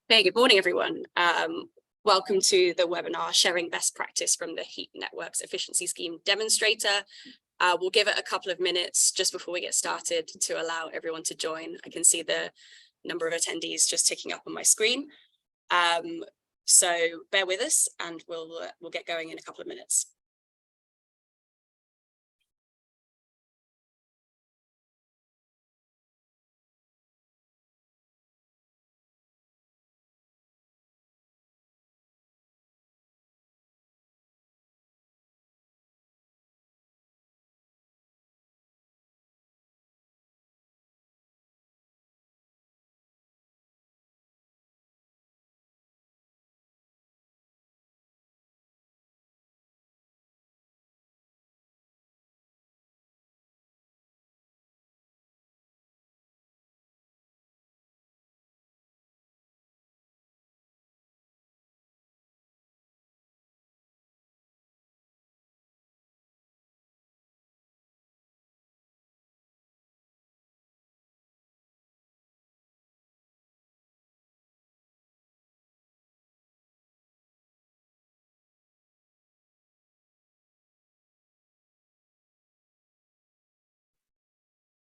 Hey, good morning, everyone. Welcome to the webinar, Sharing Best Practice from the Heat Networks Efficiency Scheme Demonstrator. We'll give it a couple of minutes just before we get started to allow everyone to join. I can see the number of attendees just ticking up on my screen. So bear with us and we'll get going in a couple of minutes.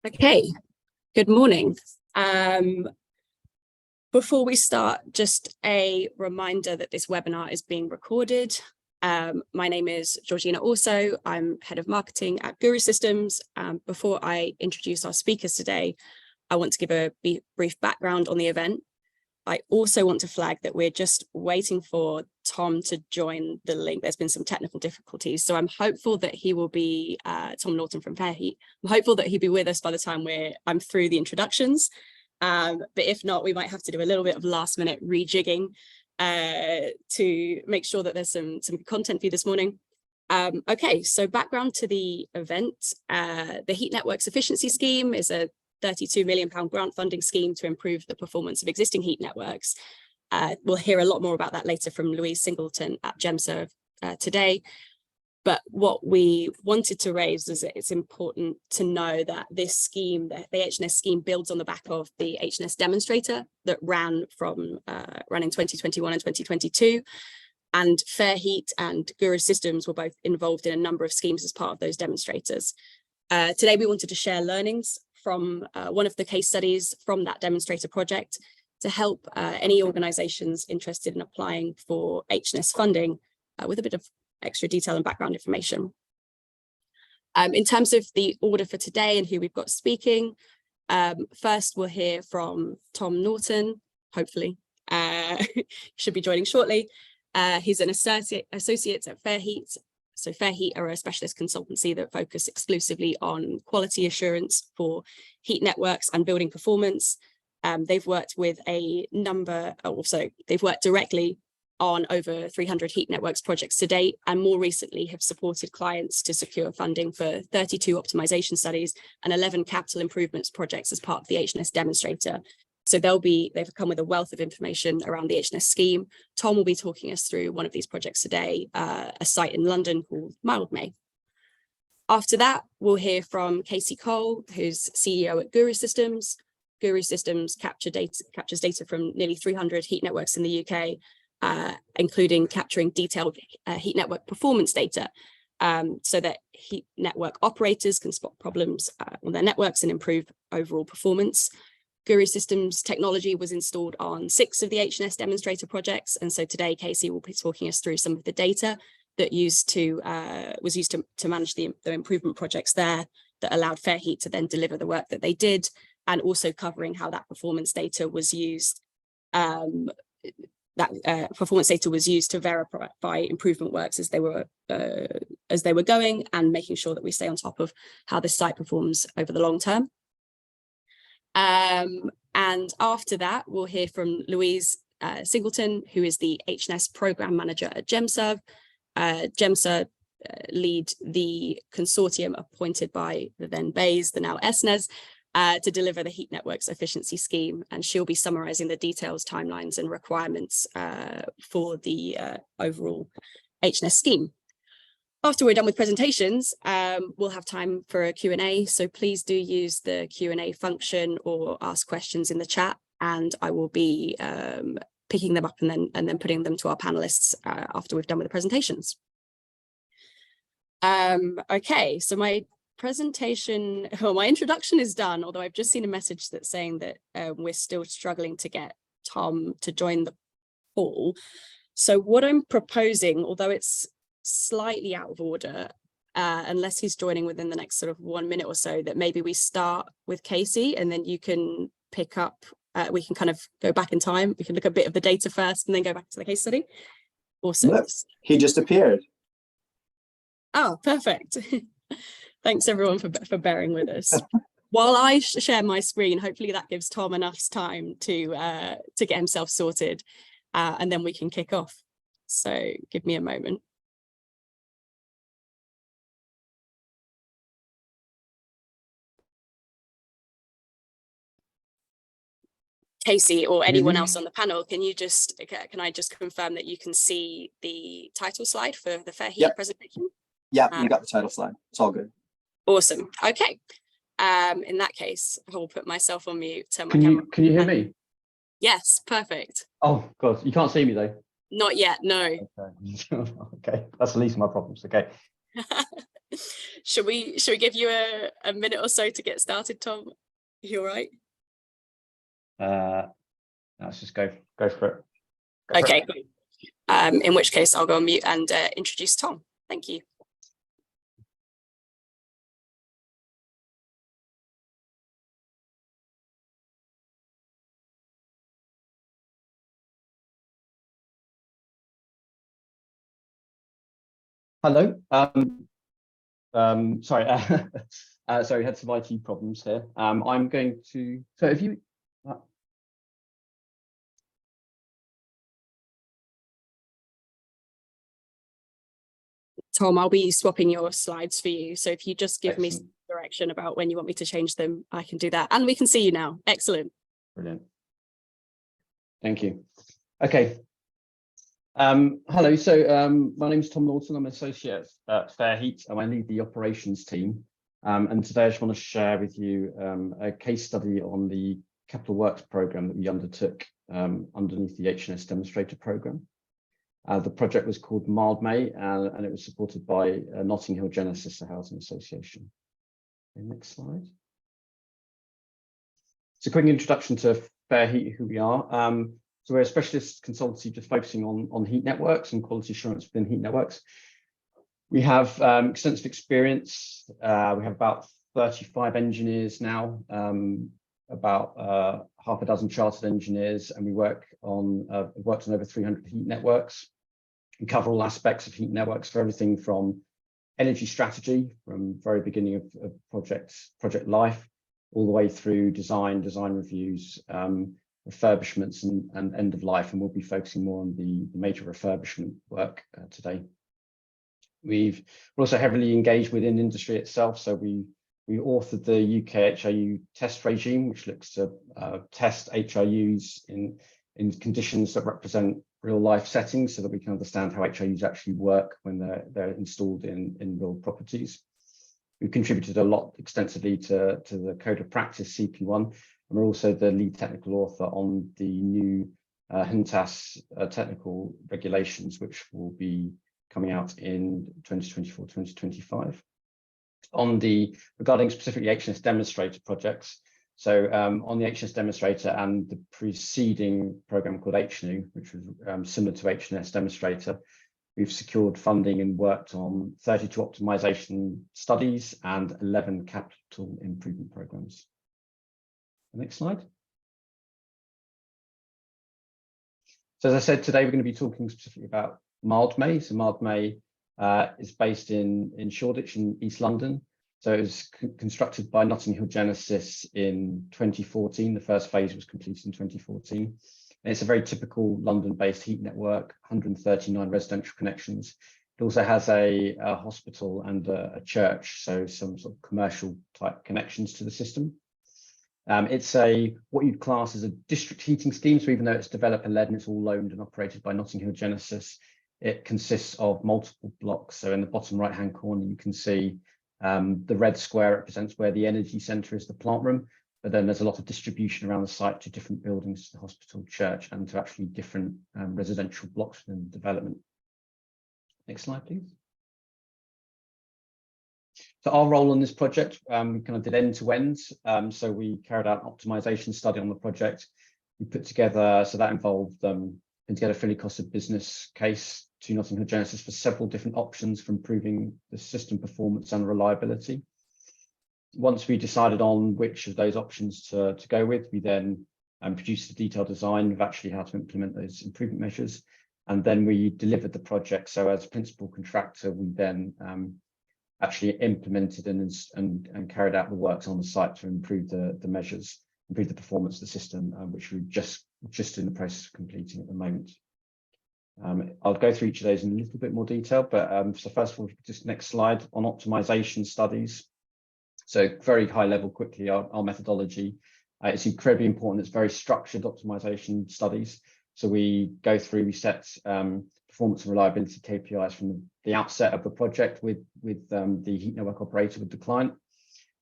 Okay, good morning. Before we start, just a reminder that this webinar is being recorded. My name is Georgina Orso. I'm head of marketing at Guru Systems. Before I introduce our speakers today, I want to give a brief background on the event. I also want to flag that we're just waiting for Tom to join the link. There's been some technical difficulties, so I'm hopeful that he will be, Tom Naughton from FairHeat. I'm hopeful that he'll be with us by the time I'm through the introductions. But if not, we might have to do a little bit of last minute rejigging to make sure that there's some content for you this morning. Okay, so background to the event. The Heat Networks Efficiency Scheme is a £32 million grant funding scheme to improve the performance of existing heat networks. We'll hear a lot more about that later from Louise Singleton at Gemserv today. But what we wanted to raise is that it's important to know that this scheme, the HNES scheme, builds on the back of the HNES Demonstrator that ran in 2021 and 2022. And FairHeat and Guru Systems were both involved in a number of schemes as part of those demonstrators. Today, we wanted to share learnings from one of the case studies from that demonstrator project to help any organizations interested in applying for HNES funding with a bit of extra detail and background information. In terms of the order for today and who we've got speaking, first we'll hear from Tom Naughton, hopefully. Should be joining shortly. He's an associate at FairHeat. So FairHeat are a specialist consultancy that focus exclusively on quality assurance for heat networks and building performance. They've worked with they've worked directly on over 300 heat networks projects to date, and more recently have supported clients to secure funding for 32 optimization studies and 11 capital improvements projects as part of the HNES Demonstrator. So they've come with a wealth of information around the HNES scheme. Tom will be talking us through one of these projects today, a site in London called Mildmay. After that, we'll hear from Casey Cole, who's CEO at Guru Systems. Guru Systems captures data from nearly 300 heat networks in the UK, including capturing detailed heat network performance data so that heat network operators can spot problems on their networks and improve overall performance. Guru Systems technology was installed on 6 of the HNES demonstrator projects. And so today, Casey will be talking us through some of the data that was used to manage the improvement projects there that allowed FairHeat to then deliver the work that they did, and also covering how that performance data was used. Performance data was used to verify improvement works as they were going, and making sure that we stay on top of how the site performs over the long term. And after that, we'll hear from Louise Singleton, who is the HNES program manager at Gemserv. Gemserv lead the consortium appointed by the then BEIS, the now HNES, to deliver the Heat Networks Efficiency Scheme, and she'll be summarising the details, timelines and requirements for the overall HNES scheme. After we're done with presentations, we'll have time for a Q&A, so please do use the Q&A function or ask questions in the chat, and I will be picking them up and then putting them to our panelists after we've done with the presentations. Okay, so my presentation, well, my introduction is done, although I've just seen a message that's saying that we're still struggling to get Tom to join the call. So what I'm proposing, although it's slightly out of order, unless he's joining within the next sort of 1 minute or so, that maybe we start with Casey and then you can pick up, we can kind of go back in time. We can look at a bit of the data first and then go back to the case study. Awesome. Look, he just appeared. Oh, perfect. Thanks everyone for bearing with us. While I share my screen, hopefully that gives Tom enough time to get himself sorted, and then we can kick off. So give me a moment. Casey or anyone else on the panel, can I just confirm that you can see the title slide for the FairHeat presentation? Yeah, you got the title slide. It's all good. Awesome. Okay. In that case, I will put myself on mute. Turn my camera. Can you hear me? Yes, perfect. Oh God, you can't see me though. Not yet, no. Okay, okay. That's the least of my problems. Okay. Should we give you a minute or so to get started, Tom? You all right? Let's just go for it. Okay, cool. In which case I'll go on mute and introduce Tom. Thank you. Hello. Sorry. Sorry, we had some IT problems here. I'm going to. So if you. Tom, I'll be swapping your slides for you. So if you just give Excellent. me some direction about when you want me to change them, I can do that. And we can see you now. Excellent. Brilliant. Thank you. Okay. Hello. So my name is Tom Naughton. I'm an associate at FairHeat and I lead the operations team. And today I just want to share with you a case study on the capital works program that we undertook underneath the HNES Demonstrator program. The project was called Mildmay and it was supported by Notting Hill Genesis, the housing association. Okay, next slide. So a quick introduction to FairHeat, who we are. So we're a specialist consultancy just focusing on heat networks and quality assurance within heat networks. We have extensive experience. We have about 35 engineers now, about half a dozen chartered engineers, and we worked on over 300 heat networks. We cover all aspects of heat networks, for everything from energy strategy, from very beginning of project life, all the way through design reviews, refurbishments and end of life, and we'll be focusing more on the major refurbishment work today. We're also heavily engaged within industry itself, so we authored the UK HIU test regime, which looks to test HIUs in conditions that represent real life settings, so that we can understand how HIUs actually work when they're installed in real properties. We've contributed a lot extensively to the Code of Practice CP1, and we're also the lead technical author on the new HNES technical regulations, which will be coming out in 2024-2025. Regarding specifically HNES Demonstrator projects, so on the HNES Demonstrator and the preceding program called HNU, which was similar to HNES Demonstrator, we've secured funding and worked on 32 optimization studies and 11 capital improvement programs. The next slide. So as I said, today we're going to be talking specifically about Mildmay. So Mildmay is based in Shoreditch in East London. So it was constructed by Notting Hill Genesis in 2014. The first phase was completed in 2014. And it's a very typical London-based heat network, 139 residential connections. It also has a hospital and a church, so some sort of commercial type connections to the system. It's what you'd class as a district heating scheme. So even though it's developer-led and it's all owned and operated by Notting Hill Genesis, it consists of multiple blocks. So in the bottom right-hand corner, you can see the red square represents where the energy centre is, the plant room. but then there's a lot of distribution around the site to different buildings, to the hospital, church, and to actually different residential blocks within the development. Next slide, please. So our role on this project, we kind of did end to end. So we carried out an optimization study on the project. We put together, so that involved putting together a fully costed business case to Naughton Hill Genesis for several different options for improving the system performance and reliability. Once we decided on which of those options to go with, we then produced a detailed design of actually how to implement those improvement measures. And then we delivered the project. So as principal contractor, we then actually implemented and carried out the works on the site to improve the measures, improve the performance of the system, which we're just in the process of completing at the moment. I'll go through each of those in a little bit more detail, but so first of all, just next slide on optimization studies. So very high level quickly, our methodology. It's incredibly important. It's very structured optimization studies. So we go through, we set performance and reliability KPIs from the outset of the project with the heat network operator, with the client.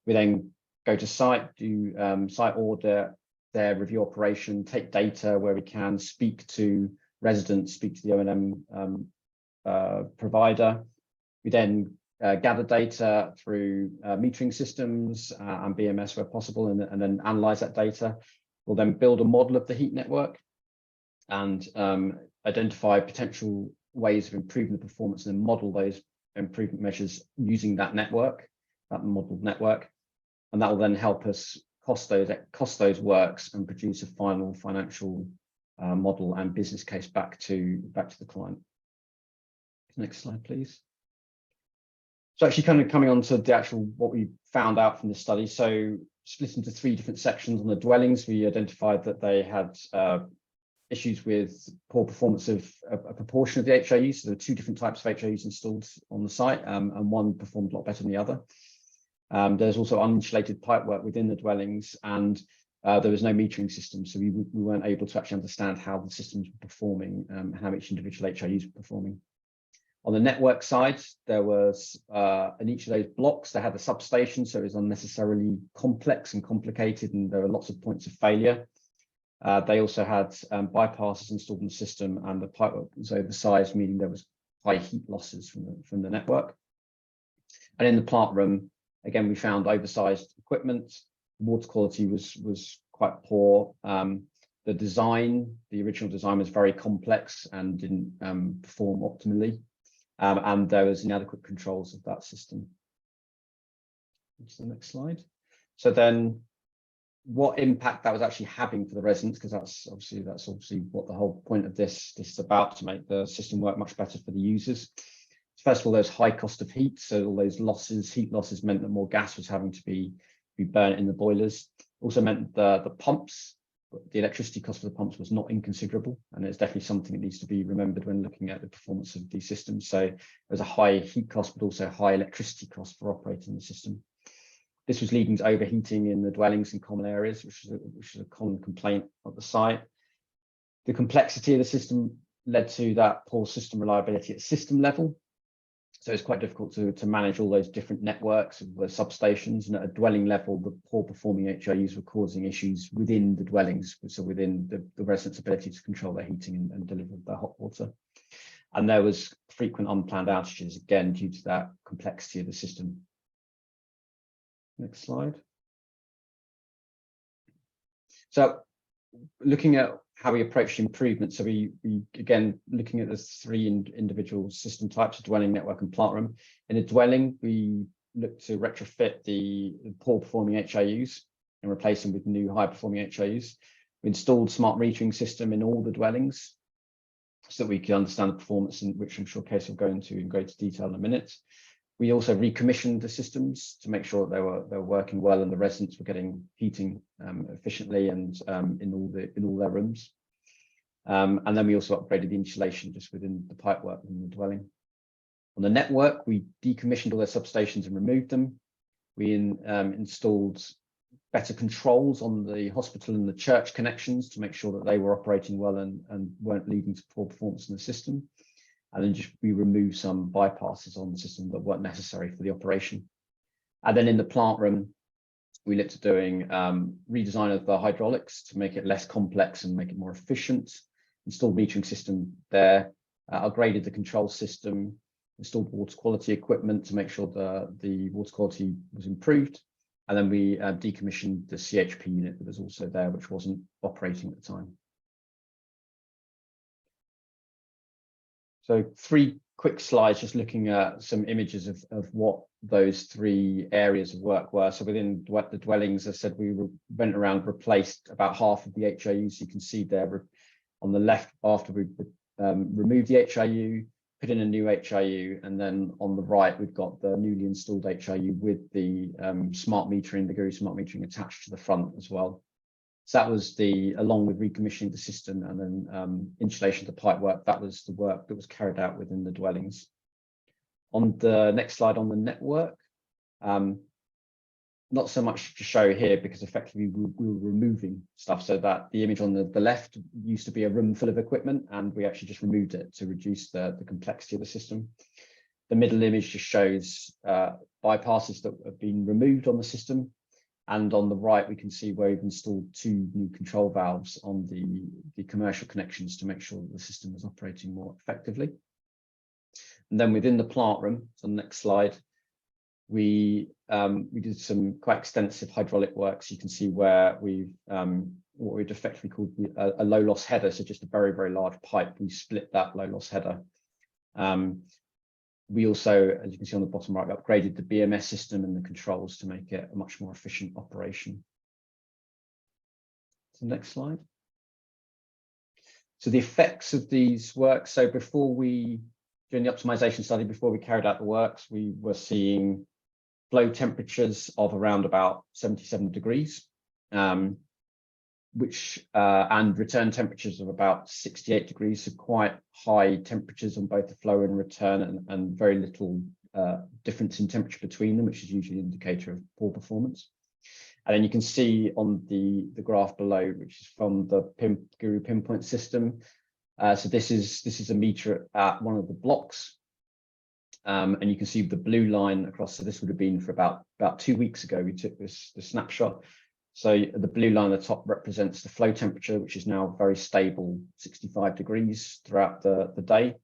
We then go to site, do site audit, their review operation, take data where we can, speak to residents, speak to the O&M provider. We then gather data through metering systems and BMS where possible, and then analyze that data. We'll then build a model of the heat network and identify potential ways of improving the performance, and then model those improvement measures using that network, that modeled network. And that will then help us cost those works and produce a final financial model and business case back to the client. Next slide, please. So actually kind of coming on to the actual what we found out from this study. So split into three different sections. On the dwellings, we identified that they had issues with poor performance of a proportion of the HIUs. So there were two different types of HIUs installed on the site, and one performed a lot better than the other. There's also uninsulated pipework within the dwellings, and there was no metering system, so we weren't able to actually understand how the systems were performing, how each individual HIUs were performing. On the network side, there was in each of those blocks, they had a substation, so it was unnecessarily complex and complicated, and there were lots of points of failure. They also had bypasses installed in the system, and the pipework was oversized, meaning there was high heat losses from the network. And in the plant room, again, we found oversized equipment. Water quality was quite poor. The design, the original design, was very complex and didn't perform optimally. And there was inadequate controls of that system. To the next slide. So then, what impact that was actually having for the residents, because that's obviously what the whole point of this is about, to make the system work much better for the users. First of all, there's high cost of heat, so all those losses, heat losses, meant that more gas was having to be burnt in the boilers. Also meant the pumps, the electricity cost for the pumps was not inconsiderable, and it's definitely something that needs to be remembered when looking at the performance of these systems. So there's a high heat cost, but also high electricity cost for operating the system. This was leading to overheating in the dwellings and common areas, which is a common complaint at the site. The complexity of the system led to that poor system reliability at system level. So it's quite difficult to manage all those different networks of the substations, and at a dwelling level, the poor performing HIUs were causing issues within the dwellings, so within the residents' ability to control their heating and deliver their hot water. And there was frequent unplanned outages, again, due to that complexity of the system. Next slide. So looking at how we approached improvement, so we again, looking at the three individual system types of dwelling, network, and plant room. In a dwelling, we looked to retrofit the poor performing HIUs and replace them with new high performing HIUs. We installed smart metering system in all the dwellings so that we could understand the performance, in which I'm sure Case will go into in greater detail in a minute. We also recommissioned the systems to make sure that they were working well and the residents were getting heating efficiently and in all their rooms. And then we also upgraded the insulation just within the pipework in the dwelling. On the network, we decommissioned all their substations and removed them. We installed better controls on the hospital and the church connections to make sure that they were operating well and weren't leading to poor performance in the system. And then we removed some bypasses on the system that weren't necessary for the operation. And then in the plant room, We looked at doing redesign of the hydraulics to make it less complex and make it more efficient. Installed metering system there, upgraded the control system, installed water quality equipment to make sure the water quality was improved. And then we decommissioned the CHP unit that was also there, which wasn't operating at the time. So 3 quick slides just looking at some images of what those 3 areas of work were. So within the dwellings, as I said, we went around, replaced about half of the HIUs. You can see there on the left after we removed the HIU, put in a new HIU, and then on the right, we've got the newly installed HIU with the smart metering, the Guru smart metering attached to the front as well. So that was along with recommissioning the system and then installation of the pipe work, that was the work that was carried out within the dwellings. On the next slide on the network, not so much to show here because effectively we were removing stuff, so that the image on the left used to be a room full of equipment and we actually just removed it to reduce the complexity of the system. The middle image just shows bypasses that have been removed on the system. And on the right, we can see where we've installed 2 new control valves on the commercial connections to make sure that the system is operating more effectively. And then within the plant room, so on the next slide, we did some quite extensive hydraulic works. You can see where we've what we'd effectively called a low loss header, so just a very, very large pipe. We split that low loss header. We also, as you can see on the bottom right, upgraded the BMS system and the controls to make it a much more efficient operation. So next slide. So the effects of these works. So during the optimization study, before we carried out the works, we were seeing flow temperatures of around about 77 degrees, and return temperatures of about 68 degrees, so quite high temperatures on both the flow and return, and very little difference in temperature between them, which is usually an indicator of poor performance. And then you can see on the graph below, which is from the Guru pinpoint system. So this is a meter at one of the blocks, and you can see the blue line across. So this would have been for about 2 weeks ago. We took the snapshot. So the blue line at the top represents the flow temperature, which is now very stable, 65 degrees throughout the day.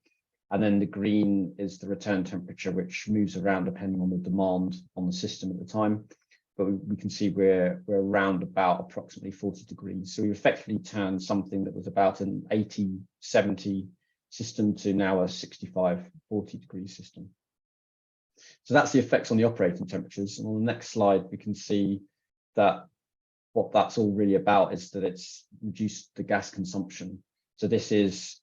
And then the green is the return temperature, which moves around depending on the demand on the system at the time. But we can see we're around about approximately 40 degrees. So we effectively turned something that was about an 80, 70 system to now a 65, 40 degree system. So that's the effects on the operating temperatures. And on the next slide, we can see that what that's all really about is that it's reduced the gas consumption. So this is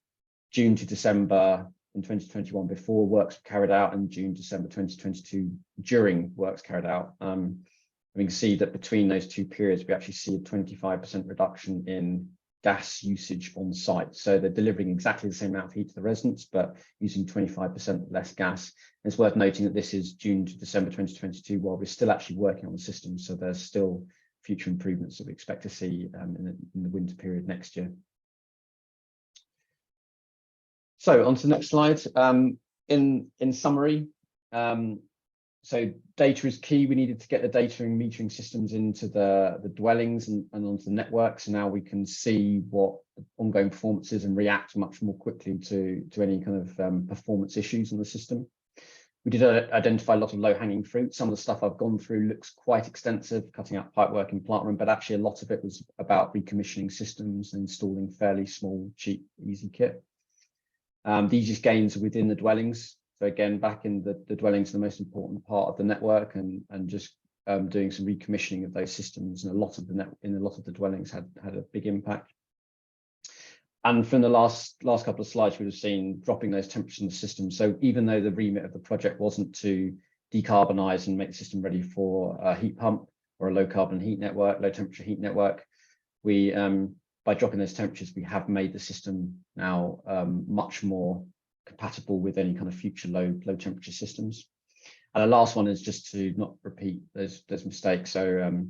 June to December in 2021 before works were carried out, and June, December 2022 during works carried out. We can see that between those 2 periods, we actually see a 25% reduction in gas usage on site. So they're delivering exactly the same amount of heat to the residents, but using 25% less gas. And it's worth noting that this is June to December 2022, while we're still actually working on the system. So there's still future improvements that we expect to see in the winter period next year. So on to the next slide. In summary, so data is key. We needed to get the data and metering systems into the dwellings and onto the network. So now we can see what ongoing performance is and react much more quickly to any kind of performance issues in the system. We did identify a lot of low-hanging fruit. Some of the stuff I've gone through looks quite extensive, cutting out pipework in plant room, but actually a lot of it was about recommissioning systems and installing fairly small, cheap, easy kit. The easiest gains are within the dwellings. So again, back in the dwellings, the most important part of the network, and just doing some recommissioning of those systems, and a lot of the dwellings had a big impact. And from the last couple of slides, we've seen dropping those temperatures in the system. So even though the remit of the project wasn't to decarbonize and make the system ready for a heat pump or a low carbon heat network, low temperature heat network, we by dropping those temperatures, we have made the system now much more compatible with any kind of future low temperature systems. And the last one is just to not repeat those mistakes. So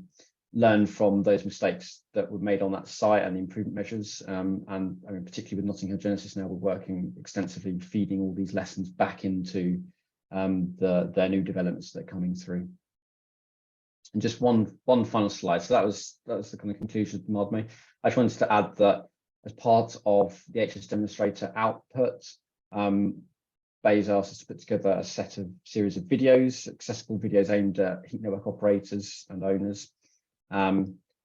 learn from those mistakes that were made on that site and the improvement measures. And I mean, particularly with Notting Hill Genesis now, we're working extensively feeding all these lessons back into their new developments that are coming through. And just one final slide. So that was the kind of conclusion of the ModMe. I just wanted to add that as part of the HNES demonstrator output, Bayes asked us to put together a series of videos, accessible videos aimed at heat network operators and owners,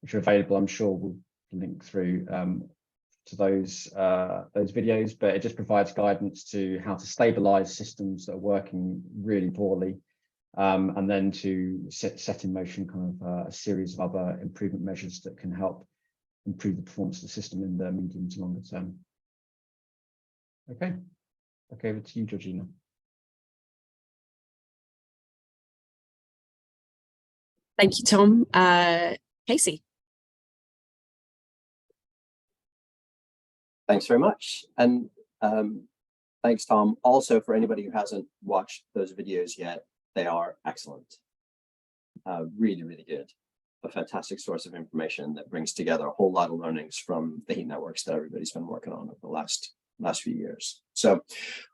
which are available. I'm sure we'll link through to those videos, but it just provides guidance to how to stabilize systems that are working really poorly, and then to set in motion kind of a series of other improvement measures that can help improve the performance of the system in the medium to longer term. Okay, over to you, Georgina. Thank you, Tom. Casey. Thanks very much. And thanks, Tom. Also, for anybody who hasn't watched those videos yet, they are excellent. Really, really good. A fantastic source of information that brings together a whole lot of learnings from the heat networks that everybody's been working on over the last few years. So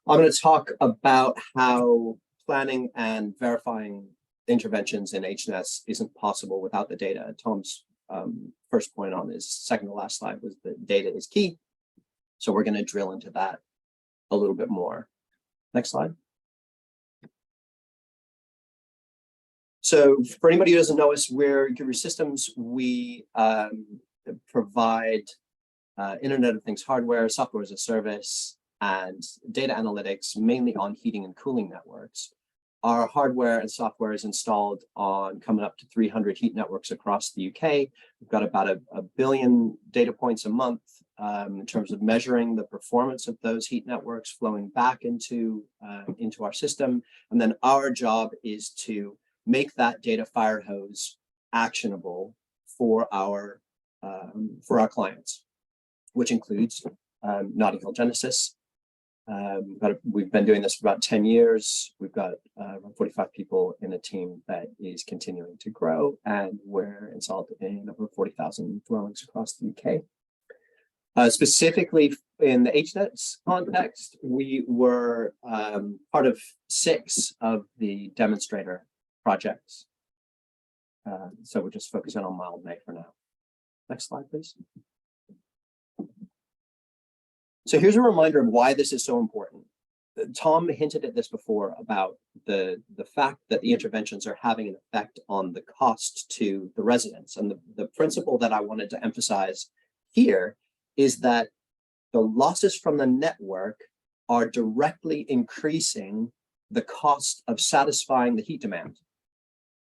I'm going to talk about how planning and verifying interventions in HNES isn't possible without the data. Tom's first point on his second to last slide was that data is key. So we're going to drill into that a little bit more. Next slide. So for anybody who doesn't know us, we're Guru Systems. We provide Internet of Things hardware, software as a service, and data analytics, mainly on heating and cooling networks. Our hardware and software is installed on coming up to 300 heat networks across the UK. We've got about a billion data points a month in terms of measuring the performance of those heat networks flowing back into our system. And then our job is to make that data fire hose actionable for our clients, which includes Naughton Genesis. We've been doing this for about 10 years. We've got around 45 people in a team that is continuing to grow, and we're installed in over 40,000 dwellings across the UK. Specifically in the HNES context, we were part of 6 of the Demonstrator projects. So we're just focusing on mild May for now. Next slide, please. So here's a reminder of why this is so important. Tom hinted at this before about the fact that the interventions are having an effect on the cost to the residents. And the principle that I wanted to emphasize here is that the losses from the network are directly increasing the cost of satisfying the heat demand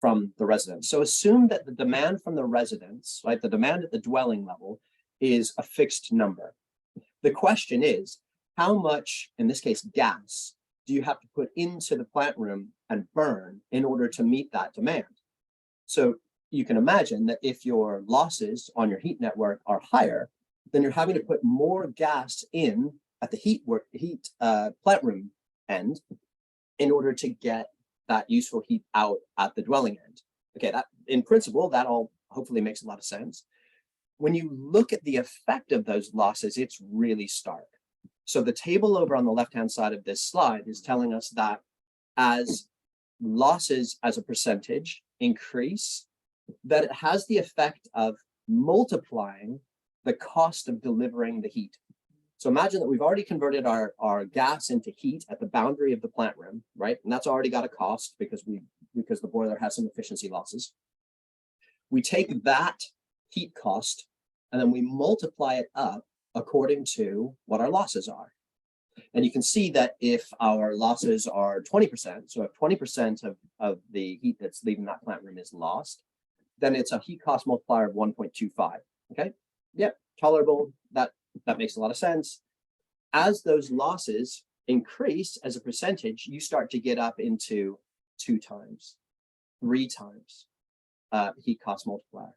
from the residents. So assume that the demand from the residents, right, the demand at the dwelling level is a fixed number. The question is, how much, in this case, gas, do you have to put into the plant room and burn in order to meet that demand? So you can imagine that if your losses on your heat network are higher, then you're having to put more gas in at the plant room end in order to get that useful heat out at the dwelling end. Okay, that in principle, that all hopefully makes a lot of sense. When you look at the effect of those losses, it's really stark. So the table over on the left-hand side of this slide is telling us that as losses as a percentage increase, that it has the effect of multiplying the cost of delivering the heat. So imagine that we've already converted our gas into heat at the boundary of the plant room, right? And that's already got a cost because the boiler has some efficiency losses. We take that heat cost and then we multiply it up according to what our losses are. And you can see that if our losses are 20%, so if 20% of the heat that's leaving that plant room is lost, then it's a heat cost multiplier of 1.25. Okay, yep, tolerable. That makes a lot of sense. As those losses increase as a percentage, you start to get up into 2 times, 3 times heat cost multiplier.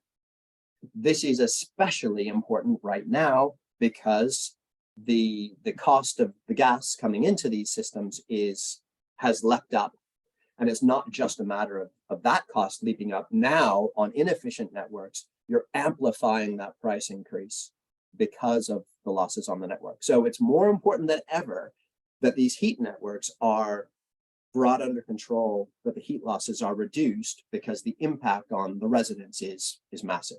This is especially important right now because the cost of the gas coming into these systems has leapt up. And it's not just a matter of that cost leaping up. Now on inefficient networks, you're amplifying that price increase because of the losses on the network. So it's more important than ever that these heat networks are brought under control, that the heat losses are reduced because the impact on the residents is massive.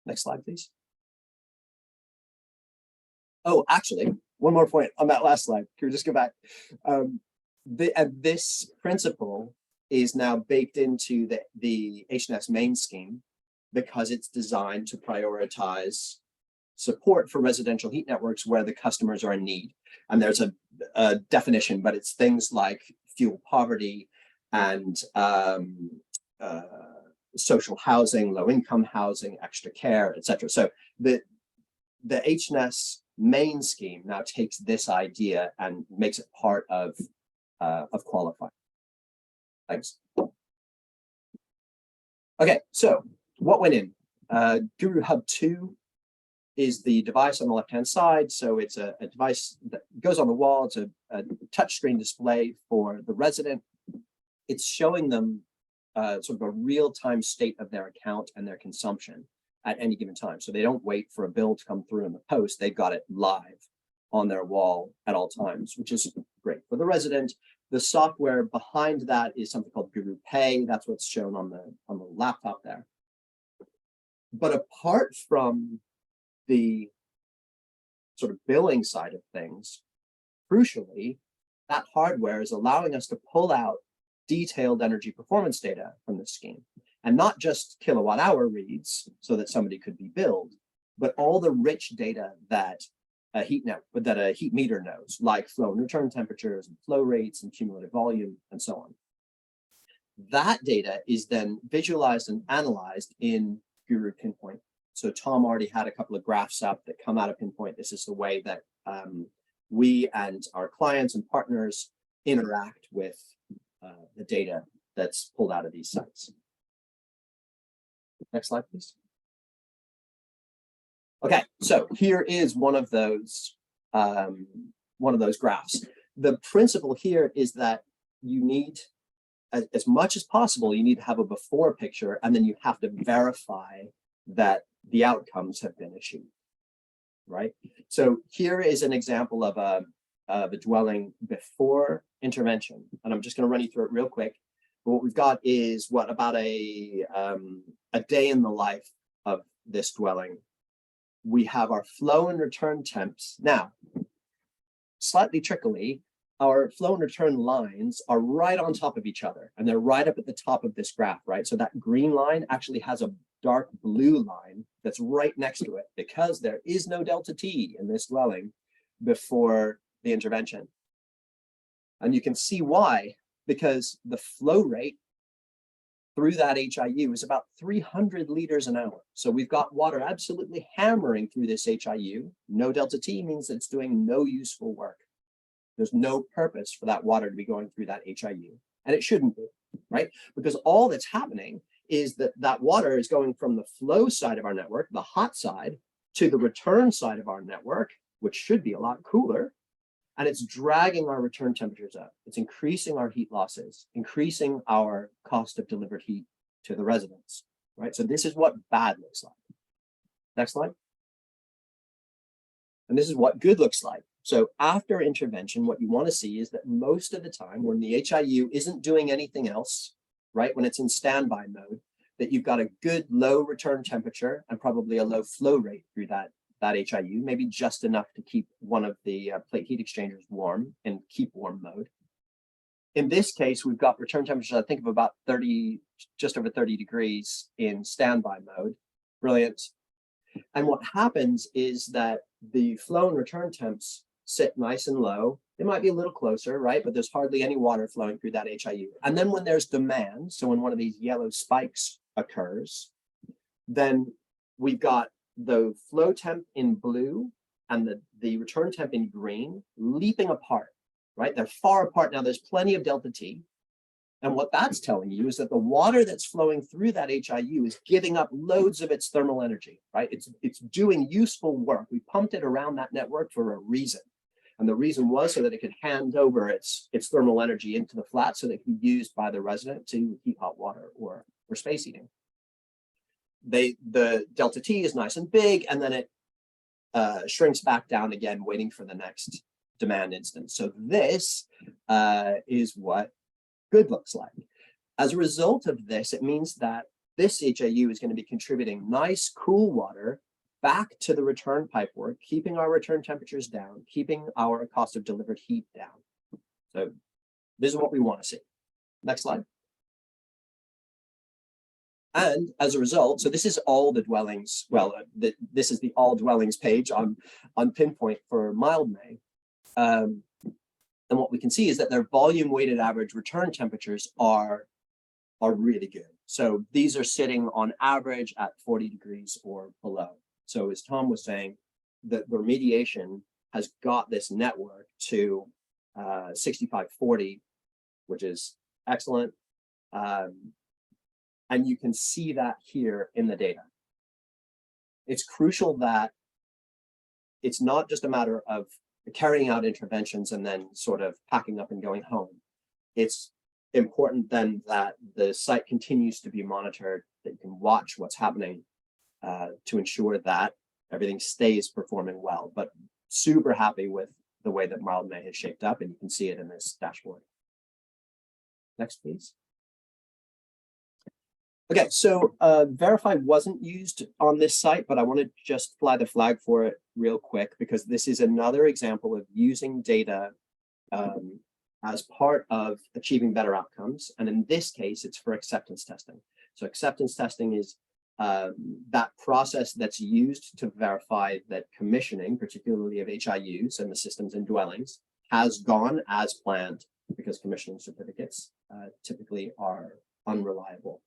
Next slide, please. Oh, actually, one more point on that last slide. Can we just go back? This principle is now baked into the HNES main scheme because it's designed to prioritize support for residential heat networks where the customers are in need. And there's a definition, but it's things like fuel poverty and social housing, low-income housing, extra care, etc. So the HNES main scheme now takes this idea and makes it part of qualifying. Thanks. Okay, so what went in? Guru Hub 2 is the device on the left-hand side. So it's a device that goes on the wall. It's a touchscreen display for the resident. It's showing them sort of a real-time state of their account and their consumption at any given time. So they don't wait for a bill to come through in the post. They've got it live on their wall at all times, which is great for the resident. The software behind that is something called Guru Pay. That's what's shown on the laptop there. But apart from the sort of billing side of things, crucially, that hardware is allowing us to pull out detailed energy performance data from this scheme, and not just kilowatt hour reads so that somebody could be billed, but all the rich data that a heat meter knows, like flow and return temperatures and flow rates and cumulative volume and so on. That data is then visualized and analyzed in Guru Pinpoint. So Tom already had a couple of graphs up that come out of Pinpoint. This is the way that we and our clients and partners interact with the data that's pulled out of these sites. Next slide, please. Okay, so here is one of those graphs. The principle here is that you need, as much as possible, you need to have a before picture, and then you have to verify that the outcomes have been achieved, right? So here is an example of a dwelling before intervention, and I'm just going to run you through it real quick. But what we've got is about a day in the life of this dwelling. We have our flow and return temps. Now, slightly trickily, our flow and return lines are right on top of each other, and they're right up at the top of this graph, right? So that green line actually has a dark blue line that's right next to it, because there is no delta T in this dwelling before the intervention. And you can see why, because the flow rate through that HIU is about 300 liters an hour. So we've got water absolutely hammering through this HIU. No delta T means that it's doing no useful work. There's no purpose for that water to be going through that HIU, and it shouldn't be, right? Because all that's happening is that that water is going from the flow side of our network, the hot side, to the return side of our network, which should be a lot cooler, and it's dragging our return temperatures up. It's increasing our heat losses, increasing our cost of delivered heat to the residents, right? So this is what bad looks like. Next slide. And this is what good looks like. So after intervention, what you want to see is that most of the time when the HIU isn't doing anything else, right, when it's in standby mode, that you've got a good low return temperature and probably a low flow rate through that HIU, maybe just enough to keep one of the plate heat exchangers warm and keep warm mode. In this case, we've got return temperatures, I think, of about 30, just over 30 degrees in standby mode. Brilliant. And what happens is that the flow and return temps sit nice and low. They might be a little closer, right? But there's hardly any water flowing through that HIU. And then when there's demand, so when one of these yellow spikes occurs, then we've got the flow temp in blue and the return temp in green leaping apart, right? They're far apart now. There's plenty of delta T. And what that's telling you is that the water that's flowing through that HIU is giving up loads of its thermal energy, right? It's doing useful work. We pumped it around that network for a reason. And the reason was so that it could hand over its thermal energy into the flat so that it could be used by the resident to heat hot water or space heating. The delta T is nice and big, and then it shrinks back down again, waiting for the next demand instance. So this is what good looks like. As a result of this, it means that this HAU is going to be contributing nice, cool water back to the return pipework, keeping our return temperatures down, keeping our cost of delivered heat down. So this is what we want to see. Next slide. And as a result, so this is all the dwellings, well, this is the all dwellings page on Pinpoint for Mildmay. And what we can see is that their volume weighted average return temperatures are really good. So these are sitting on average at 40 degrees or below. So as Tom was saying, the remediation has got this network to 6540, which is excellent. And you can see that here in the data. It's crucial that it's not just a matter of carrying out interventions and then sort of packing up and going home. It's important then that the site continues to be monitored, that you can watch what's happening to ensure that everything stays performing well. But super happy with the way that Mildmay has shaped up, and you can see it in this dashboard. Next, please. Okay, so Verify wasn't used on this site, but I want to just fly the flag for it real quick, because this is another example of using data as part of achieving better outcomes. And in this case, it's for acceptance testing. So acceptance testing is that process that's used to verify that commissioning, particularly of HIUs and the systems and dwellings, has gone as planned, because commissioning certificates typically are unreliable.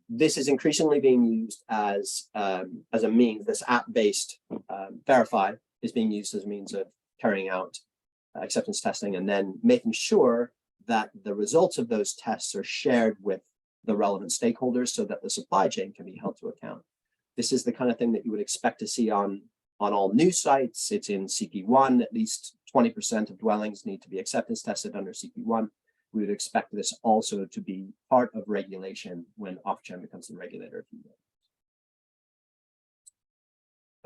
This is increasingly being used as a means, this app-based Verify is being used as a means of carrying out acceptance testing and then making sure that the results of those tests are shared with the relevant stakeholders so that the supply chain can be held to account. This is the kind of thing that you would expect to see on all new sites. It's in CP1, at least 20% of dwellings need to be acceptance tested under CP1. We would expect this also to be part of regulation when Ofgem becomes the regulator of heat.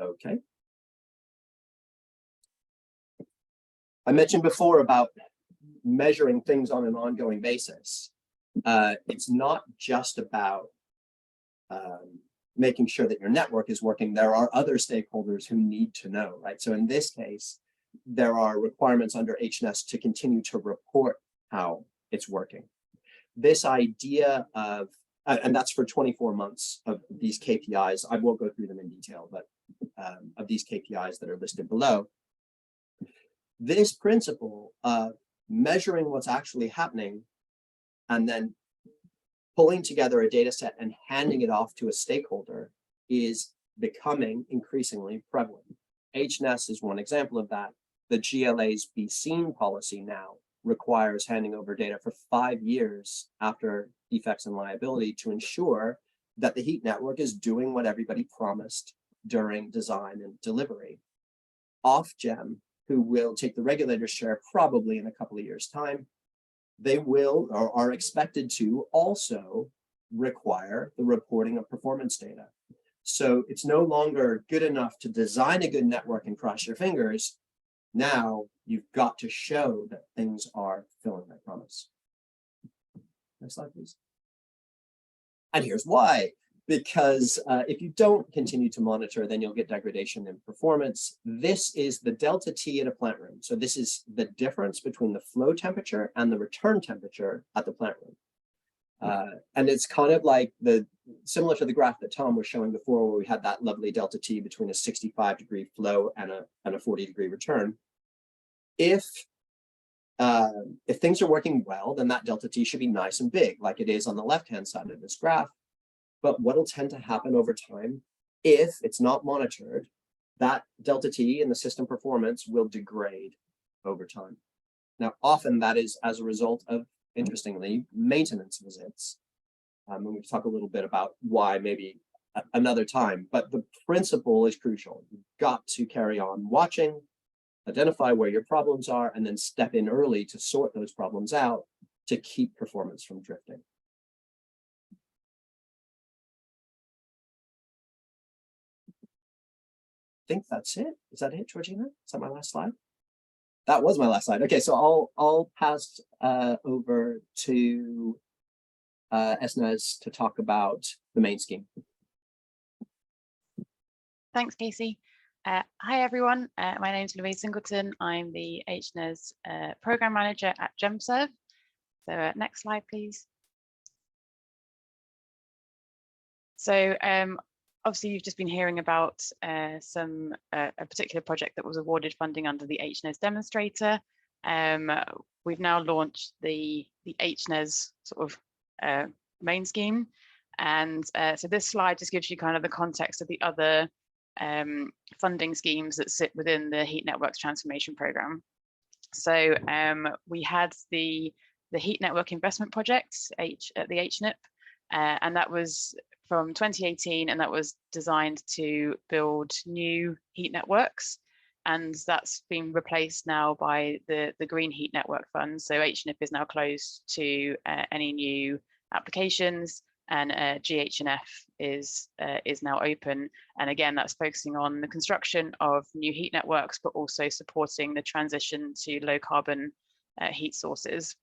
Okay. I mentioned before about measuring things on an ongoing basis. It's not just about making sure that your network is working. There are other stakeholders who need to know, right? So in this case, there are requirements under HNES to continue to report how it's working. This idea of, and that's for 24 months of these KPIs. I won't go through them in detail, but of these KPIs that are listed below. This principle of measuring what's actually happening and then pulling together a data set and handing it off to a stakeholder is becoming increasingly prevalent. HNES is one example of that. The GLA's Be Seen policy now requires handing over data for 5 years after defects and liability to ensure that the heat network is doing what everybody promised during design and delivery. Ofgem, who will take the regulator's share probably in a couple of years' time, they will or are expected to also require the reporting of performance data. So it's no longer good enough to design a good network and cross your fingers. Now you've got to show that things are fulfilling that promise. Next slide, please. And here's why. Because if you don't continue to monitor, then you'll get degradation in performance. This is the delta T at a plant room. So this is the difference between the flow temperature and the return temperature at the plant room. And it's kind of like similar to the graph that Tom was showing before, where we had that lovely delta T between a 65-degree flow and a 40-degree return. If things are working well, then that delta T should be nice and big, like it is on the left-hand side of this graph. But what will tend to happen over time, if it's not monitored, that delta T in the system performance will degrade over time. Now, often that is as a result of, interestingly, maintenance visits. And we can talk a little bit about why maybe another time, but the principle is crucial. You've got to carry on watching, identify where your problems are, and then step in early to sort those problems out to keep performance from drifting. I think that's it. Is that it, Georgina? Is that my last slide? that was my last slide. Okay, so I'll pass over to HNES to talk about the main scheme. Thanks, Casey. Hi, everyone. My name is Louise Singleton. I'm the HNES Program Manager at Gemserv. So next slide, please. So obviously, you've just been hearing about a particular project that was awarded funding under the HNES Demonstrator. We've now launched the HNES sort of main scheme. And so this slide just gives you kind of the context of the other funding schemes that sit within the Heat Networks Transformation Programme. So we had the Heat Network Investment Project at the HNIP, and that was from 2018, and that was designed to build new heat networks, and that's been replaced now by the Green Heat Network Fund. So HNIP is now closed to any new applications, and GHNF is now open. And again, that's focusing on the construction of new heat networks, but also supporting the transition to low carbon heat sources.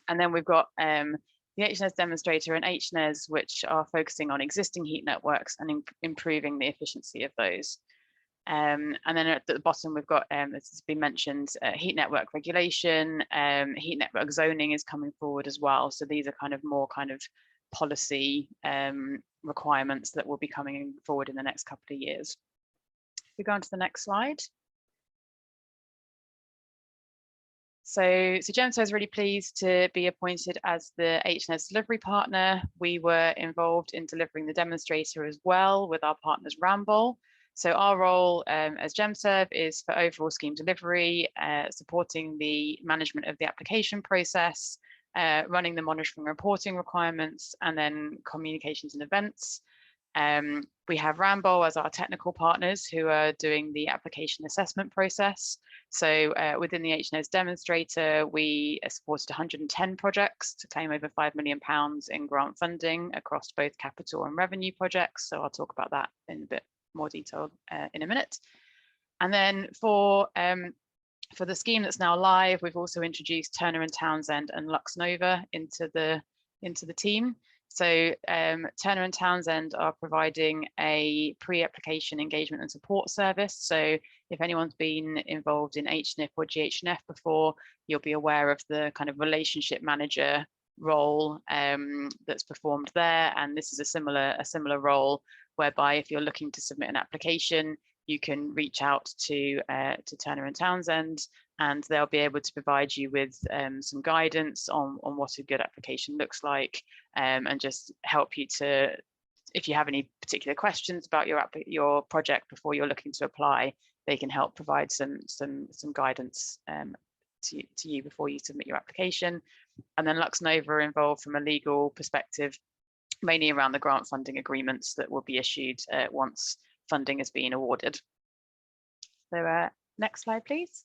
And then we've got the HNES Demonstrator and HNES, which are focusing on existing heat networks and improving the efficiency of those. And then at the bottom, we've got, as has been mentioned, heat network regulation, heat network zoning is coming forward as well. So these are kind of more kind of policy requirements that will be coming forward in the next couple of years. If we go on to the next slide. So Gemserv is really pleased to be appointed as the HNES delivery partner. We were involved in delivering the demonstrator as well with our partners Ramboll. So our role as Gemserv is for overall scheme delivery, supporting the management of the application process, running the monitoring and reporting requirements, and then communications and events. We have Ramboll as our technical partners who are doing the application assessment process. So within the HNES Demonstrator, we supported 110 projects to claim over £5 million in grant funding across both capital and revenue projects. So I'll talk about that in a bit more detail in a minute. And then for the scheme that's now live, we've also introduced Turner & Townsend and LuxNova into the team. So Turner & Townsend are providing a pre-application engagement and support service. So if anyone's been involved in HNIP or GHNF before, you'll be aware of the kind of relationship manager role that's performed there. And this is a similar role whereby if you're looking to submit an application, you can reach out to Turner & Townsend, and they'll be able to provide you with some guidance on what a good application looks like, and just help you to, if you have any particular questions about your project before you're looking to apply, they can help provide some guidance to you before you submit your application. And then LuxNova are involved from a legal perspective, mainly around the grant funding agreements that will be issued once funding has been awarded. So next slide, please.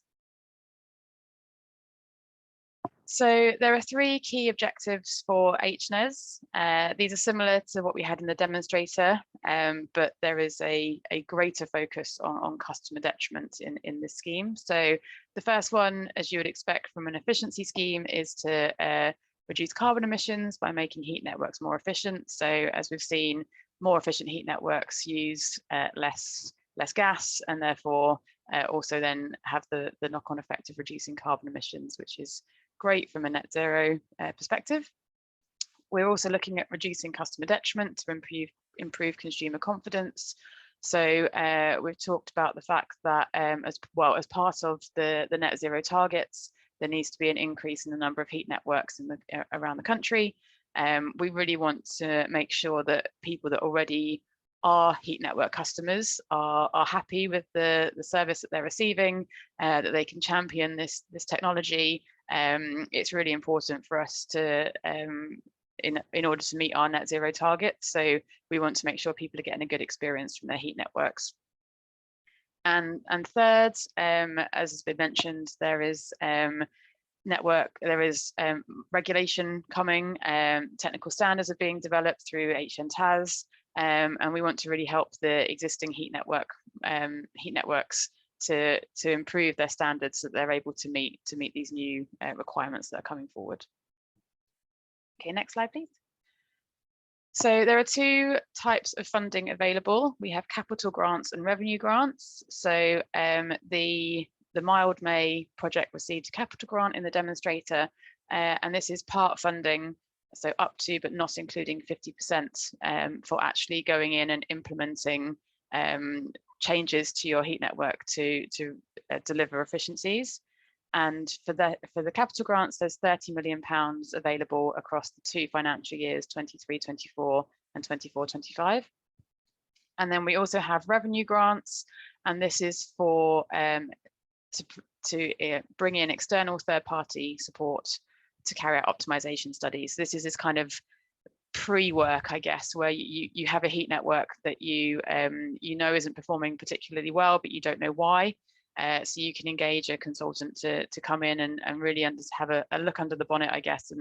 So there are three key objectives for HNES. These are similar to what we had in the demonstrator, but there is a greater focus on customer detriment in this scheme. So the first one, as you would expect from an efficiency scheme, is to reduce carbon emissions by making heat networks more efficient. So as we've seen, more efficient heat networks use less gas, and therefore also then have the knock-on effect of reducing carbon emissions, which is great from a net zero perspective. We're also looking at reducing customer detriment to improve consumer confidence. So we've talked about the fact that as part of the net zero targets, there needs to be an increase in the number of heat networks around the country. We really want to make sure that people that already are heat network customers are happy with the service that they're receiving, that they can champion this technology. It's really important for us to, in order to meet our net zero targets. So we want to make sure people are getting a good experience from their heat networks. And third, as has been mentioned, there is regulation coming. Technical standards are being developed through HNTAS, and we want to really help the existing heat networks to improve their standards so that they're able to meet these new requirements that are coming forward. Okay, next slide, please. So there are two types of funding available. We have capital grants and revenue grants. So the Mildmay project received a capital grant in the Demonstrator, and this is part funding, so up to but not including 50% for actually going in and implementing changes to your heat network to deliver efficiencies. And for the capital grants, there's £30 million available across the 2 financial years, 23-24 and 24-25. And then we also have revenue grants, and this is for to bring in external third-party support to carry out optimization studies. This is this kind of pre-work, I guess, where you have a heat network that you know isn't performing particularly well, but you don't know why. So you can engage a consultant to come in and really have a look under the bonnet, I guess,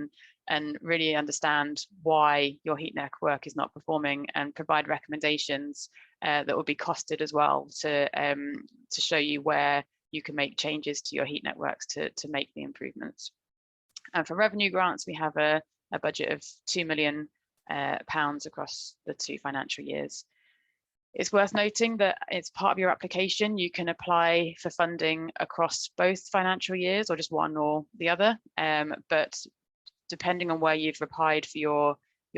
and really understand why your heat network is not performing, and provide recommendations that will be costed as well to show you where you can make changes to your heat networks to make the improvements. And for revenue grants, we have a budget of £2 million across the 2 financial years. It's worth noting that it's part of your application. You can apply for funding across both financial years or just one or the other. But depending on where you've applied for your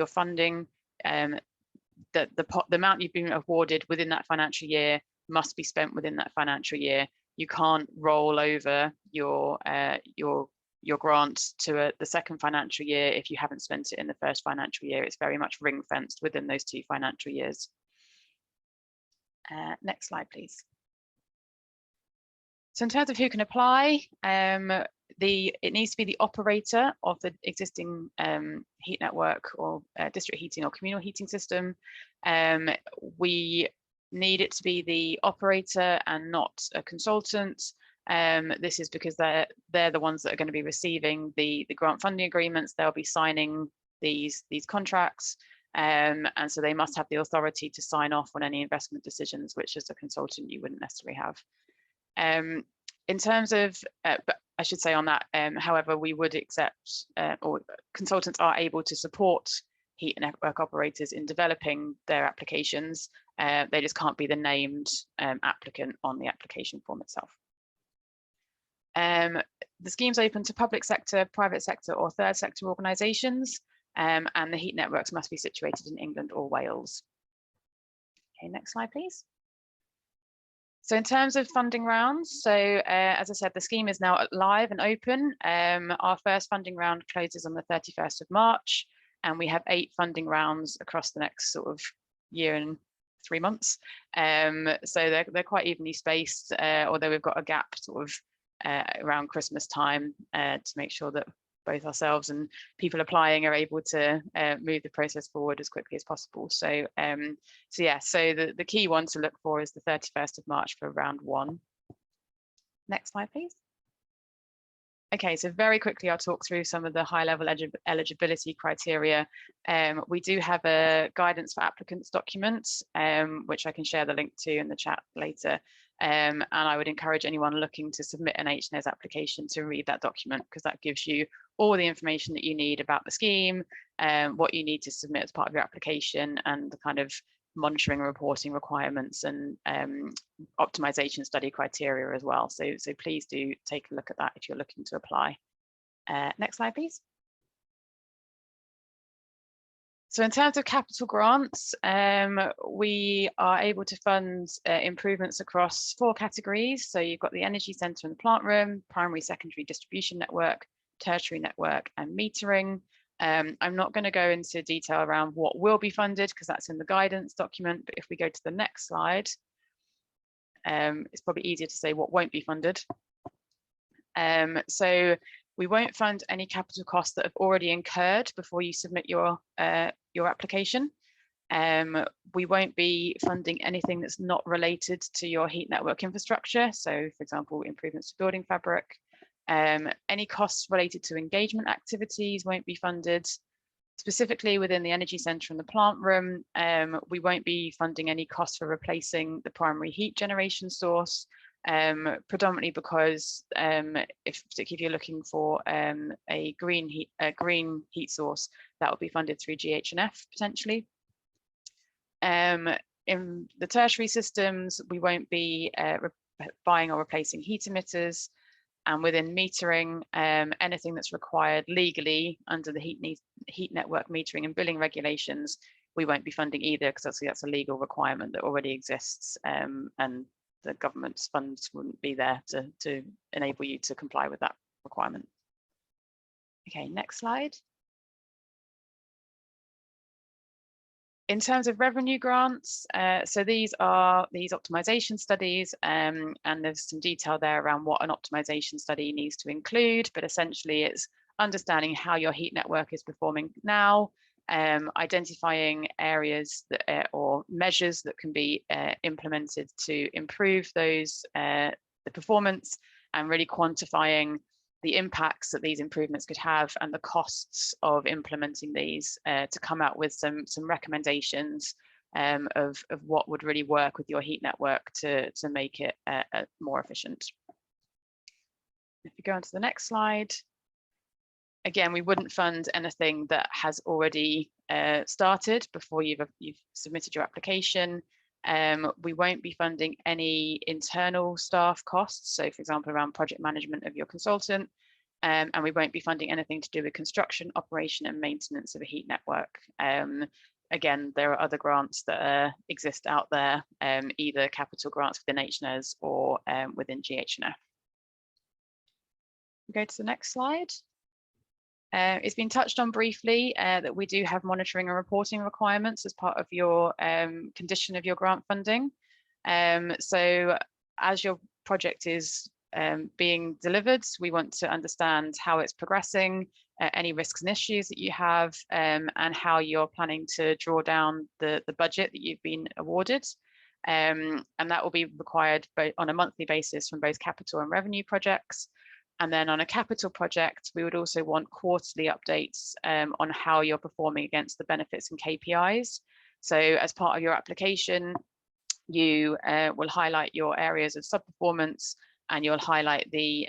funding, the amount you've been awarded within that financial year must be spent within that financial year. You can't roll over your grant to the second financial year if you haven't spent it in the first financial year. It's very much ring fenced within those 2 financial years. Next slide, please. So in terms of who can apply, it needs to be the operator of the existing heat network or district heating or communal heating system. We need it to be the operator and not a consultant. This is because they're the ones that are going to be receiving the grant funding agreements. They'll be signing these contracts. And so they must have the authority to sign off on any investment decisions, which as a consultant you wouldn't necessarily have. In terms of, but I should say on that, however, we would accept, or consultants are able to support heat network operators in developing their applications. They just can't be the named applicant on the application form itself. The scheme's open to public sector, private sector or third sector organisations. And the heat networks must be situated in England or Wales. Okay, next slide, please. So in terms of funding rounds, so as I said, the scheme is now live and open. Our first funding round closes on the 31st of March, and we have 8 funding rounds across the next sort of year and 3 months. So they're quite evenly spaced, although we've got a gap sort of around Christmas time to make sure that both ourselves and people applying are able to move the process forward as quickly as possible. So the key one to look for is the 31st of March for round 1. Next slide, please. Okay, so very quickly, I'll talk through some of the high-level eligibility criteria. We do have a guidance for applicants document, which I can share the link to in the chat later. And I would encourage anyone looking to submit an HNES application to read that document, because that gives you all the information that you need about the scheme, what you need to submit as part of your application, and the kind of monitoring and reporting requirements and optimization study criteria as well. So please do take a look at that if you're looking to apply. Next slide, please. So in terms of capital grants, we are able to fund improvements across 4 categories. So you've got the energy centre and the plant room, primary, secondary distribution network, tertiary network and metering. I'm not going to go into detail around what will be funded because that's in the guidance document, but if we go to the next slide, it's probably easier to say what won't be funded. So we won't fund any capital costs that have already incurred before you submit your application. We won't be funding anything that's not related to your heat network infrastructure. So for example, improvements to building fabric. Any costs related to engagement activities won't be funded. Specifically within the energy centre and the plant room, we won't be funding any costs for replacing the primary heat generation source. predominantly because particularly if you're looking for a green heat source, that will be funded through GH&F potentially. In the tertiary systems, we won't be buying or replacing heat emitters, and within metering, anything that's required legally under the heat network metering and billing regulations, we won't be funding either, because that's a legal requirement that already exists, and the government's funds wouldn't be there to enable you to comply with that requirement. Okay, next slide. In terms of revenue grants, so these are optimization studies, and there's some detail there around what an optimization study needs to include, but essentially it's understanding how your heat network is performing now, identifying areas that, or measures that can be implemented to improve those the performance, and really quantifying the impacts that these improvements could have and the costs of implementing these, to come out with some recommendations of what would really work with your heat network to make it more efficient. If you go on to the next slide. Again, we wouldn't fund anything that has already started before you've submitted your application. We won't be funding any internal staff costs, so for example around project management of your consultant, and we won't be funding anything to do with construction, operation and maintenance of a heat network. Again, there are other grants that exist out there, either capital grants within HNES or within GH&F. Go to the next slide. It's been touched on briefly that we do have monitoring and reporting requirements as part of your condition of your grant funding. So as your project is being delivered, we want to understand how it's progressing, any risks and issues that you have, and how you're planning to draw down the budget that you've been awarded. And that will be required on a monthly basis from both capital and revenue projects. And then on a capital project, we would also want quarterly updates on how you're performing against the benefits and KPIs. So as part of your application, you will highlight your areas of sub-performance, and you'll highlight the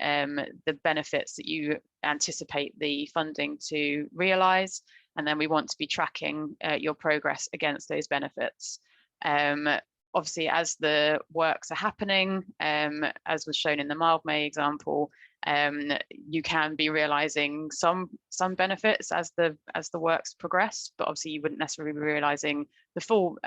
benefits that you anticipate the funding to realise. And then we want to be tracking your progress against those benefits. Obviously, as the works are happening, as was shown in the Mildmay example, you can be realizing some benefits as the works progress, but obviously you wouldn't necessarily be realizing the full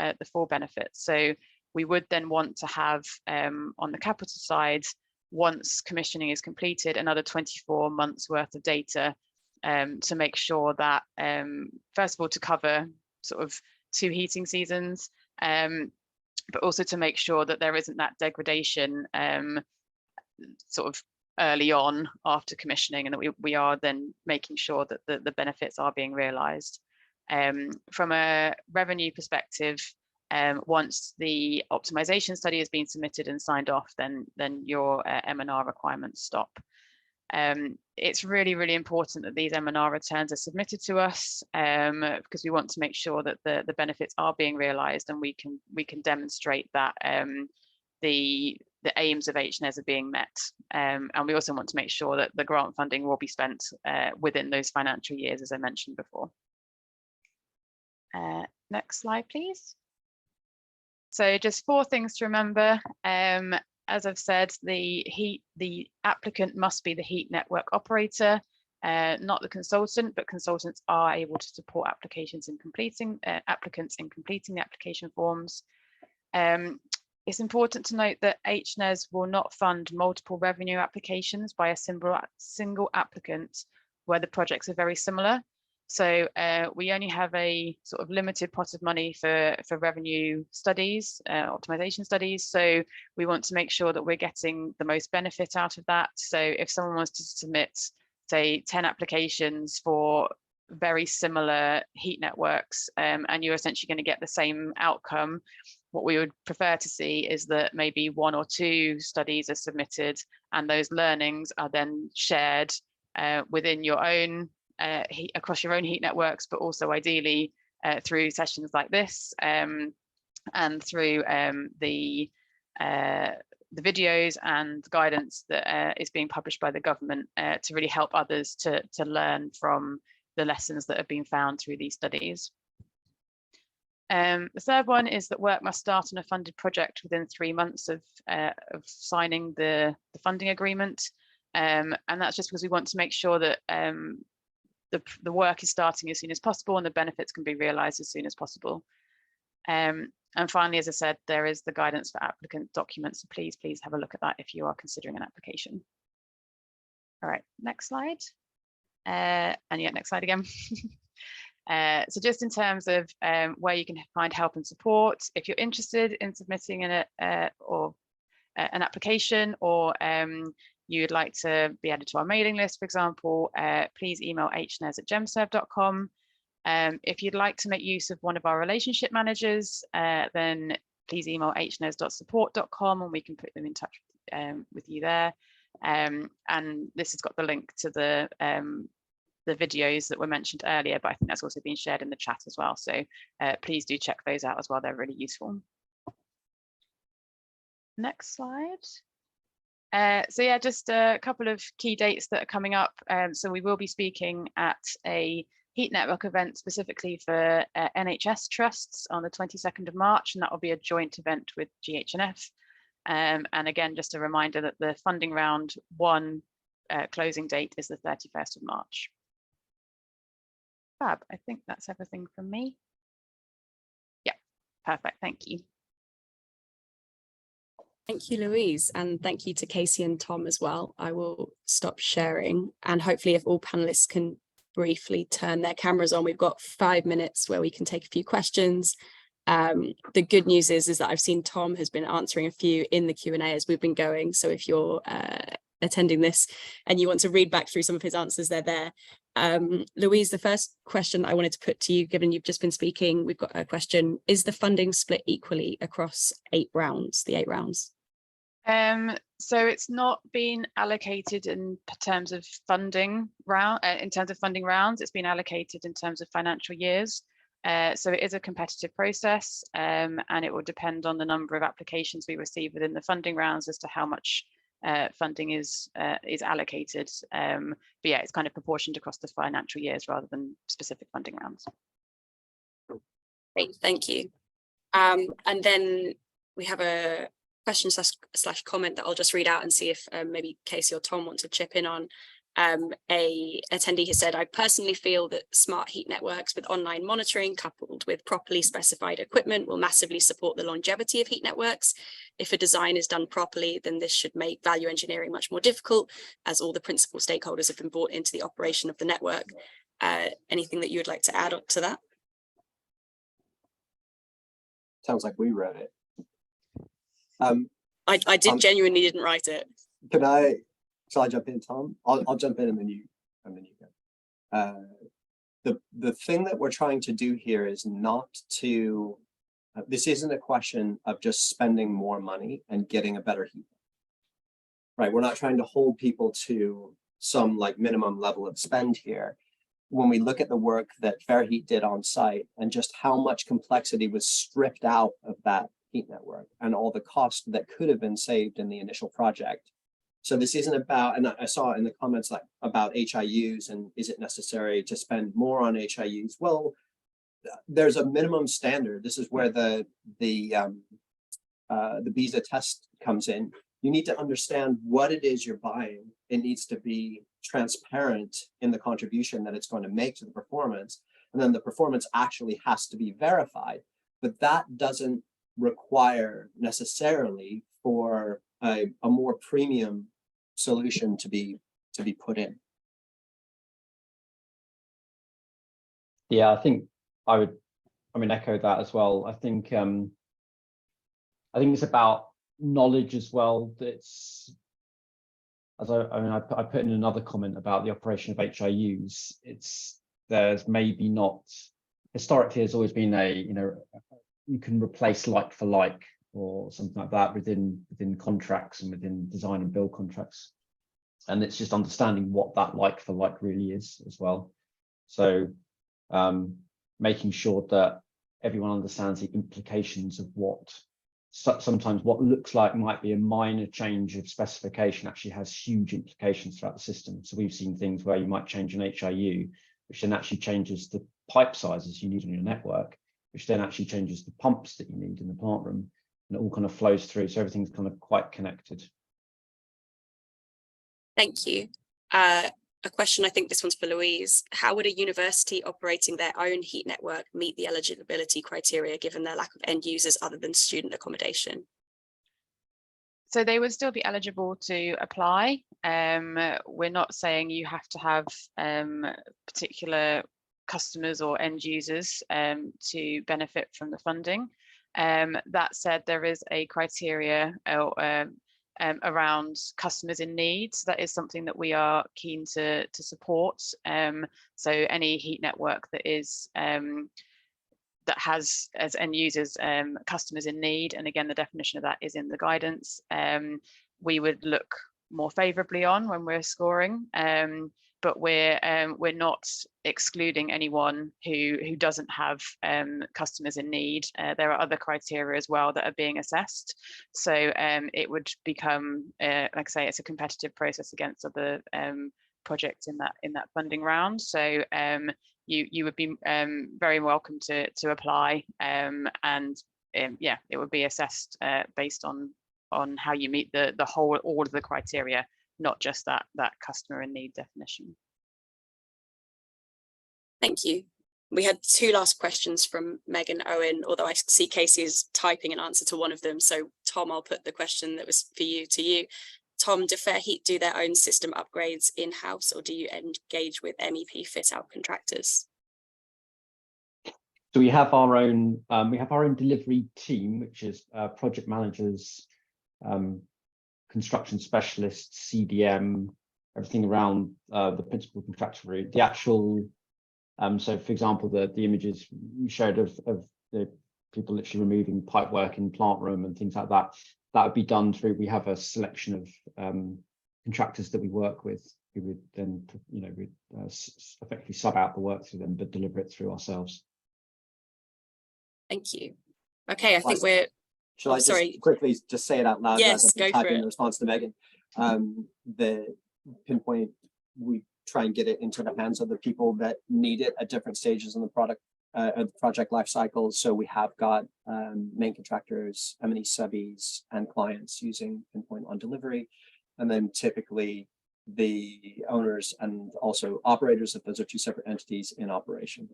benefits. So we would then want to have on the capital side, once commissioning is completed, another 24 months worth of data to make sure that first of all to cover sort of 2 heating seasons, but also to make sure that there isn't that degradation sort of early on after commissioning, and that we are then making sure that the benefits are being realized. From a revenue perspective, once the optimization study has been submitted and signed off, then your M&R requirements stop. It's really, really important that these M&R returns are submitted to us, because we want to make sure that the benefits are being realized, and we can demonstrate that the aims of HNES are being met. And we also want to make sure that the grant funding will be spent within those financial years, as I mentioned before. Next slide, please. So just 4 things to remember. As I've said, the applicant must be the heat network operator, not the consultant, but consultants are able to support applicants in completing the application forms. It's important to note that HNES will not fund multiple revenue applications by a single applicant where the projects are very similar. So we only have a sort of limited pot of money for revenue studies, optimization studies. So we want to make sure that we're getting the most benefit out of that. So if someone wants to submit, say, 10 applications for very similar heat networks, and you're essentially going to get the same outcome, what we would prefer to see is that maybe 1 or 2 studies are submitted, and those learnings are then shared within your own across your own heat networks, but also ideally through sessions like this, and through the the videos and guidance that is being published by the government to really help others to learn from the lessons that have been found through these studies. The third one is that work must start on a funded project within 3 months of signing the funding agreement. And that's just because we want to make sure that the work is starting as soon as possible and the benefits can be realised as soon as possible. And finally, as I said, there is the guidance for applicant documents. So please have a look at that if you are considering an application. All right, next slide. And yeah, next slide again. So just in terms of where you can find help and support, if you're interested in submitting an application, or you'd like to be added to our mailing list, for example, please email hnes@gemserv.com. If you'd like to make use of one of our relationship managers, then please email hnes.support.com and we can put them in touch with you there. And this has got the link to the videos that were mentioned earlier, but I think that's also been shared in the chat as well. So please do check those out as well. They're really useful. Next slide. So yeah, just a couple of key dates that are coming up. So we will be speaking at a heat network event specifically for NHS trusts on the 22nd of March, and that will be a joint event with GHNF. And again, just a reminder that the funding round 1 closing date is the 31st of March. Fab, I think that's everything from me. Yeah, perfect, thank you. Thank you, Louise, and thank you to Casey and Tom as well. I will stop sharing, and hopefully if all panelists can briefly turn their cameras on, we've got 5 minutes where we can take a few questions. The good news is that I've seen Tom has been answering a few in the Q&A as we've been going, so if you're attending this and you want to read back through some of his answers, they're there. Louise, the first question I wanted to put to you, given you've just been speaking, we've got a question: is the funding split equally across the 8 rounds? So it's not been allocated in terms of funding rounds. It's been allocated in terms of financial years. So it is a competitive process, and it will depend on the number of applications we receive within the funding rounds as to how much funding is allocated. But yeah, it's kind of proportioned across the financial years rather than specific funding rounds. Great, thank you. And then we have a question slash comment that I'll just read out and see if maybe Casey or Tom want to chip in on. A attendee has said, I personally feel that smart heat networks with online monitoring coupled with properly specified equipment will massively support the longevity of heat networks. If a design is done properly, then this should make value engineering much more difficult, as all the principal stakeholders have been brought into the operation of the network. Anything that you would like to add to that? Sounds like we wrote it. I genuinely didn't write it. Shall I jump in, Tom? I'll jump in and then you go. The thing that we're trying to do here is not to, this isn't a question of just spending more money and getting a better heat. Right, we're not trying to hold people to some like minimum level of spend here. When we look at the work that FairHeat did on site and just how much complexity was stripped out of that heat network and all the cost that could have been saved in the initial project. So this isn't about, and I saw in the comments like about HIUs and is it necessary to spend more on HIUs? Well, there's a minimum standard. This is where the BISA test comes in. You need to understand what it is you're buying. It needs to be transparent in the contribution that it's going to make to the performance. And then the performance actually has to be verified. But that doesn't require necessarily for a more premium solution to be put in. Yeah, I think I would echo that as well. I think it's about knowledge as well. That's, as I put in another comment about the operation of HIUs. There's maybe not, historically there's always been you can replace like for like or something like that within contracts and within design and build contracts. And it's just understanding what that like for like really is as well. So making sure that everyone understands the implications of what sometimes what looks like might be a minor change of specification actually has huge implications throughout the system. So we've seen things where you might change an HIU, which then actually changes the pipe sizes you need on your network, which then actually changes the pumps that you need in the plant room, and it all kind of flows through. So everything's kind of quite connected. Thank you. A question, I think this one's for Louise. How would a university operating their own heat network meet the eligibility criteria given their lack of end users other than student accommodation? So they would still be eligible to apply. We're not saying you have to have particular customers or end users to benefit from the funding. That said, there is a criteria around customers in need. So that is something that we are keen to support. So any heat network that is that has as end users customers in need, and again the definition of that is in the guidance, we would look more favorably on when we're scoring. But we're not excluding anyone who doesn't have customers in need. There are other criteria as well that are being assessed. So it would become, like I say, it's a competitive process against other projects in that funding round. So you would be very welcome to apply, and yeah, it would be assessed based on how you meet all of the criteria, not just that customer in need definition. Thank you. We had two last questions from Meg and Owen, although I see Casey is typing an answer to one of them. So Tom, I'll put the question that was for you to you. Tom, do FairHeat do their own system upgrades in-house, or do you engage with MEP fit-out contractors? So we have our own delivery team, which is project managers, construction specialists, CDM, everything around the principal contractor route. The actual, so for example, the images you showed of the people literally removing pipe work in plant room and things like that, that would be done through, we have a selection of contractors that we work with, who would then, we'd effectively sub out the work through them, but deliver it through ourselves. Thank you. Okay, I think we're. Shall I just quickly just say it out loud? Yes, go for it. In response to Megan, the pinpoint, we try and get it into the hands of the people that need it at different stages in the project life cycle. So we have got main contractors, M&E subbies, and clients using pinpoint on delivery, and then typically the owners and also operators, if those are two separate entities in operation.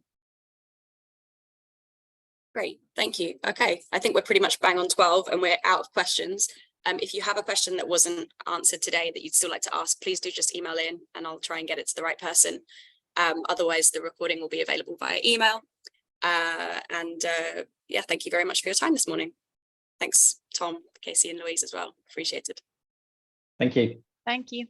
Great, thank you. Okay, I think we're pretty much bang on 12 and we're out of questions. If you have a question that wasn't answered today that you'd still like to ask, please do just email in and I'll try and get it to the right person. Otherwise, the recording will be available via email. Yeah, thank you very much for your time this morning. Thanks, Tom, Casey and Louise as well. Appreciate it. Thank you. Thank you.